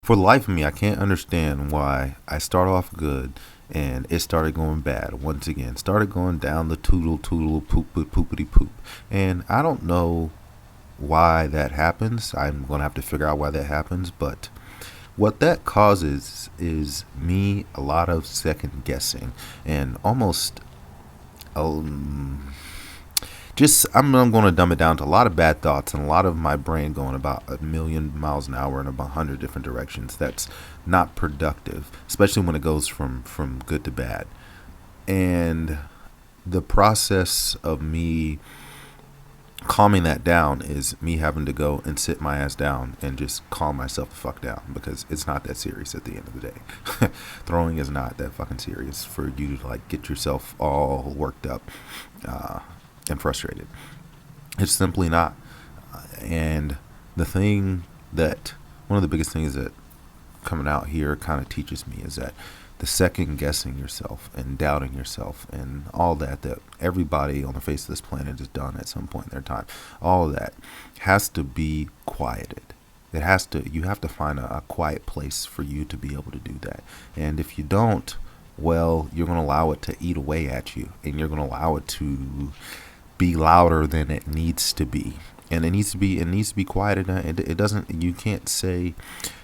For the life of me, I can't understand why I start off good and it started going bad once again. Started going down the toodle poop poopity poop. And I don't know why that happens. I'm going to have to figure out why that happens. But what that causes is me a lot of second guessing and almost um, just I'm going to dumb it down to a lot of bad thoughts and a lot of my brain going about a million miles an hour in about 100 different directions. That's not productive, especially when it goes from good to bad. And the process of me calming that down is me having to go and sit my ass down and just calm myself the fuck down, because it's not that serious at the end of the day. Throwing is not that fucking serious for you to like get yourself all worked up uh, and frustrated. It's simply not. And the thing that one of the biggest things that coming out here kind of teaches me is that the second guessing yourself and doubting yourself and all that everybody on the face of this planet has done at some point in their time, all of that has to be quieted. You have to find a quiet place for you to be able to do that. And if you don't, well, you're going to allow it to eat away at you, and you're going to allow it to be louder than it needs to be. And it needs to be quieted. It doesn't, you can't say,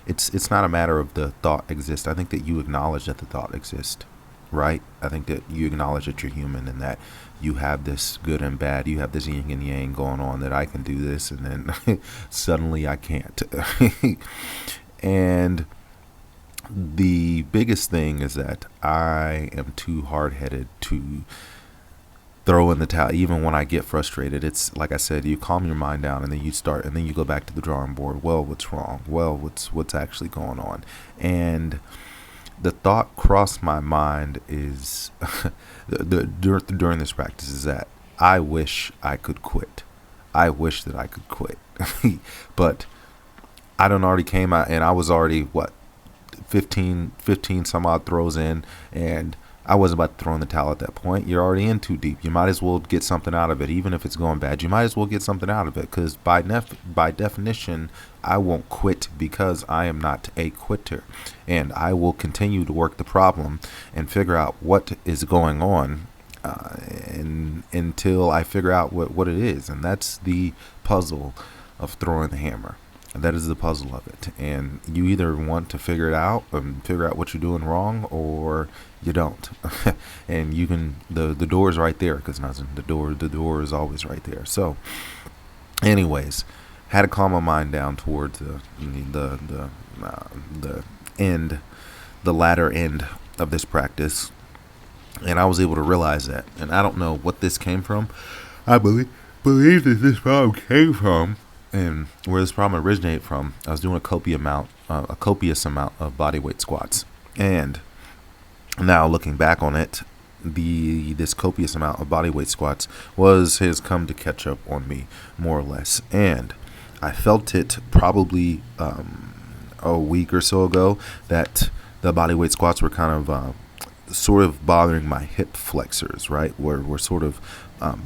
it's not a matter of the thought exists. I think that you acknowledge that the thought exists, right? I think that you acknowledge that you're human and that you have this good and bad. You have this yin and yang going on, that I can do this and then suddenly I can't. And the biggest thing is that I am too hard-headed to throw in the towel. Even when I get frustrated, it's like I said, you calm your mind down and then you start, and then you go back to the drawing board. Well, what's wrong? Well, what's actually going on? And the thought crossed my mind is during this practice is that I wish I could quit. I wish that I could quit. But I done already came out, and I was already what 15 some odd throws in, and I wasn't about to throw in the towel at that point. You're already in too deep. You might as well get something out of it. Even if it's going bad, you might as well get something out of it, because by definition, I won't quit, because I am not a quitter. And I will continue to work the problem and figure out what is going on, and until I figure out what it is. And that's the puzzle of throwing the hammer. That is the puzzle of it. And you either want to figure it out and figure out what you're doing wrong, or you don't. And you can, the door is right there, because the door is always right there. So anyways, had to calm my mind down towards the end, the latter end of this practice. And I was able to realize that. And I don't know what this came from. I believe that this problem came from, and where this problem originated from, I was doing a copious amount of body weight squats. And now looking back on it, this copious amount of body weight squats has come to catch up on me, more or less. And I felt it probably a week or so ago, that the body weight squats were kind of sort of bothering my hip flexors, right? We're sort of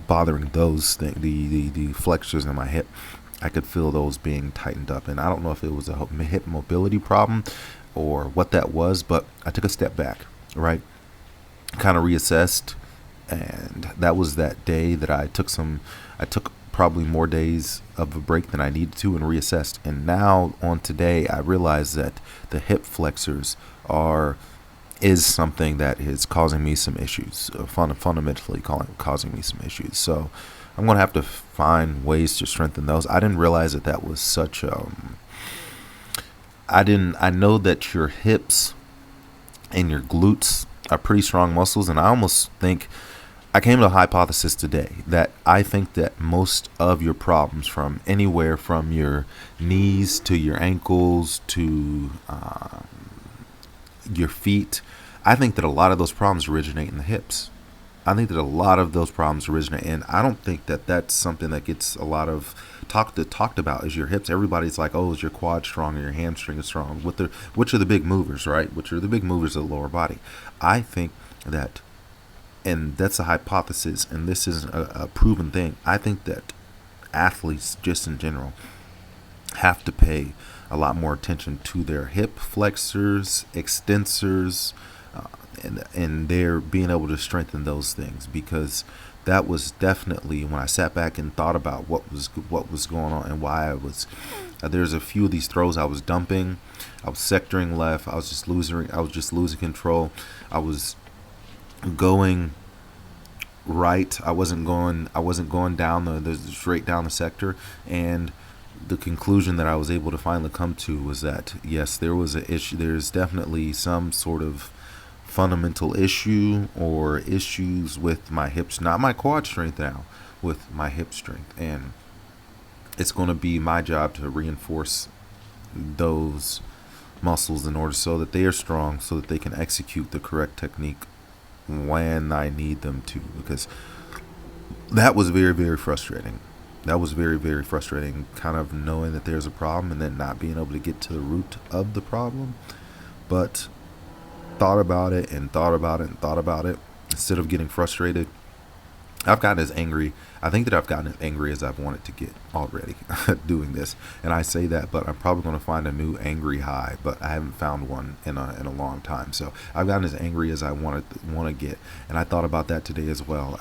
bothering those things, the flexors in my hip. I could feel those being tightened up, and I don't know if it was a hip mobility problem or what that was, but I took a step back, right? Kind of reassessed, and that was that day that I took probably more days of a break than I needed to, and reassessed. And now on today, I realized that the hip flexors is something that is causing me some issues, fundamentally causing me some issues. So I'm going to have to find ways to strengthen those. I didn't realize that was such I know that your hips and your glutes are pretty strong muscles, and I almost think I came to a hypothesis today that I think that most of your problems, from anywhere from your knees to your ankles to your feet, I think that a lot of those problems originate in the hips. I think that a lot of those problems originate, and I don't think that that's something that gets a lot of talked about, is your hips. Everybody's like, oh, is your quad strong or your hamstring is strong? Which are the big movers, right? Which are the big movers of the lower body? I think that, and that's a hypothesis, and this is a proven thing. I think that athletes, just in general, have to pay a lot more attention to their hip flexors, extensors, and they're being able to strengthen those things, because that was definitely when I sat back and thought about what was going on and why I was. There's a few of these throws I was dumping, I was sectoring left, I was just losing control. I was going right. I wasn't going down the straight down the sector, and the conclusion that I was able to finally come to was that yes, there was an issue. There's definitely some sort of fundamental issue or issues with my hips, not my quad strength now, with my hip strength, and it's going to be my job to reinforce those muscles in order so that they are strong, so that they can execute the correct technique when I need them to, because that was very, very frustrating. That was very, very frustrating, kind of knowing that there's a problem and then not being able to get to the root of the problem. But thought about it and thought about it and thought about it. Instead of getting frustrated, I've gotten as angry. I think that I've gotten as angry as I've wanted to get already doing this. And I say that, but I'm probably going to find a new angry high, but I haven't found one in a long time. So I've gotten as angry as I want to get. And I thought about that today as well.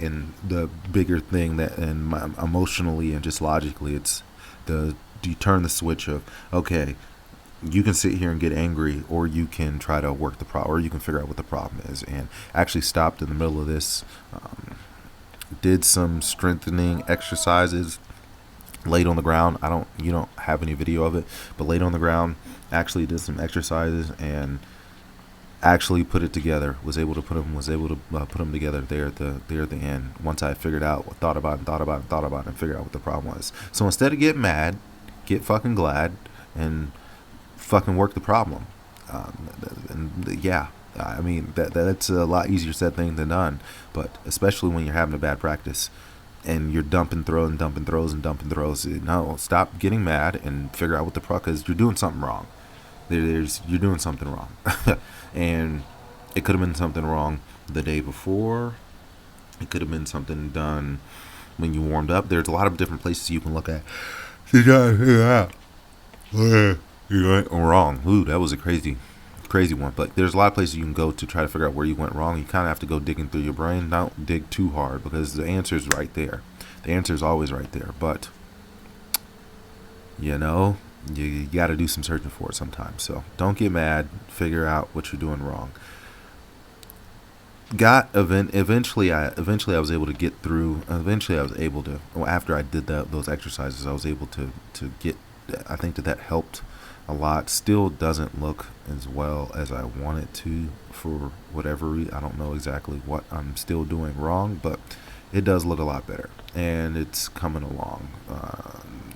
And the bigger thing that, and emotionally and just logically, it's you turn the switch of, okay, you can sit here and get angry, or you can try to work the problem, or you can figure out what the problem is. And actually stopped in the middle of this, did some strengthening exercises, laid on the ground. You don't have any video of it, but laid on the ground, actually did some exercises and actually put it together. Was able to put them together there at the end. Once I figured out, thought about it, and figured out what the problem was. So instead of getting mad, get fucking glad and fucking work the problem. I mean that's a lot easier said than done, but especially when you're having a bad practice and you're dumping throws. No, stop getting mad and figure out what the problem, because you're doing something wrong. You're doing something wrong. And it could have been something wrong the day before. It could have been something done when you warmed up. There's a lot of different places you can look at. You gotta figure out where you went wrong. Ooh, that was a crazy one. But there's a lot of places you can go to try to figure out where you went wrong. You kind of have to go digging through your brain. Don't dig too hard, because the answer is right there. The answer is always right there. But you got to do some searching for it sometimes. So don't get mad. Figure out what you're doing wrong. Eventually I was able to get through. Eventually I was able to. After I did those exercises, I was able to get. I think that helped a lot. Still doesn't look as well as I want it to, for whatever reason. I don't know exactly what I'm still doing wrong, but it does look a lot better, and it's coming along,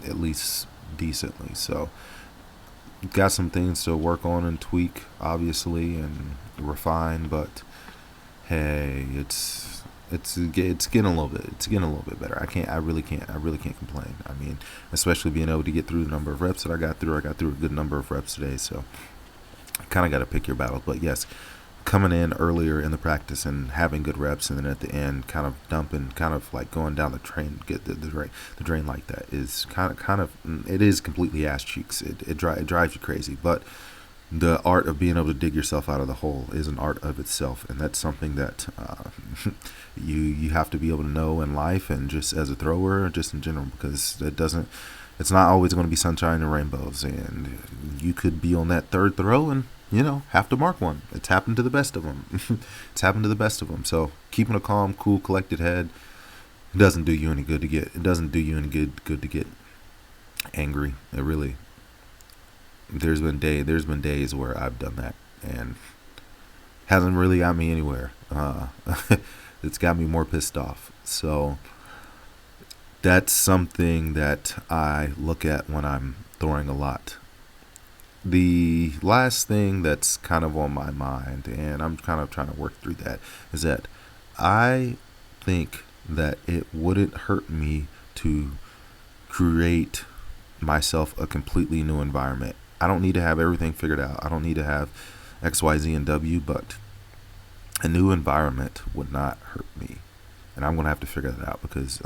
at least decently. So got some things to work on and tweak, obviously, and refine, but hey, it's getting a little bit better. I really can't complain. I mean, especially being able to get through the number of reps that I got through a good number of reps today. So kind of got to pick your battles. But yes, coming in earlier in the practice and having good reps, and then at the end kind of dumping, kind of like going down the drain, get the drain like that is kind of it is completely ass cheeks. It drives you crazy. But the art of being able to dig yourself out of the hole is an art of itself, and that's something that you have to be able to know in life, and just as a thrower, just in general, because it's not always going to be sunshine and rainbows, and you could be on that third throw and have to mark one. It's happened to the best of them. So keeping a calm, cool, collected head doesn't do you any good to get. It doesn't do you any good to get angry. It really. There's been days where I've done that, and hasn't really got me anywhere. It's got me more pissed off. So that's something that I look at when I'm throwing a lot. The last thing that's kind of on my mind, and I'm kind of trying to work through that, is that I think that it wouldn't hurt me to create myself a completely new environment. I don't need to have everything figured out. I don't need to have X, Y, Z, and W, but a new environment would not hurt me. And I'm going to have to figure that out, because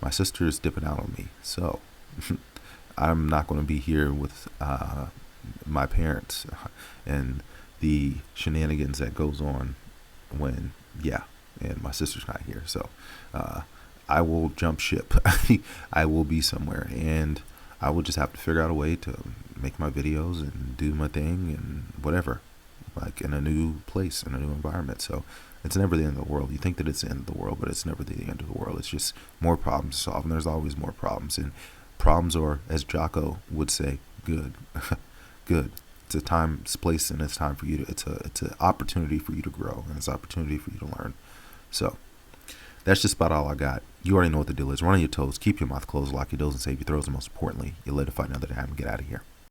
my sister is dipping out on me. So I'm not going to be here with my parents and the shenanigans that goes on when, yeah, and my sister's not here. So I will jump ship. I will be somewhere, and I will just have to figure out a way to make my videos and do my thing and whatever, like in a new place, in a new environment. So it's never the end of the world. You think that it's the end of the world, but it's never the end of the world. It's just more problems to solve, and there's always more problems. And problems are, as Jocko would say, good. Good. It's a time, it's a place, and it's time for you to, it's an opportunity for you to grow, and it's an opportunity for you to learn. So that's just about all I got. You already know what the deal is. Run on your toes, keep your mouth closed, lock your doors, and save your throws, and most importantly, you live to fight another time and get out of here.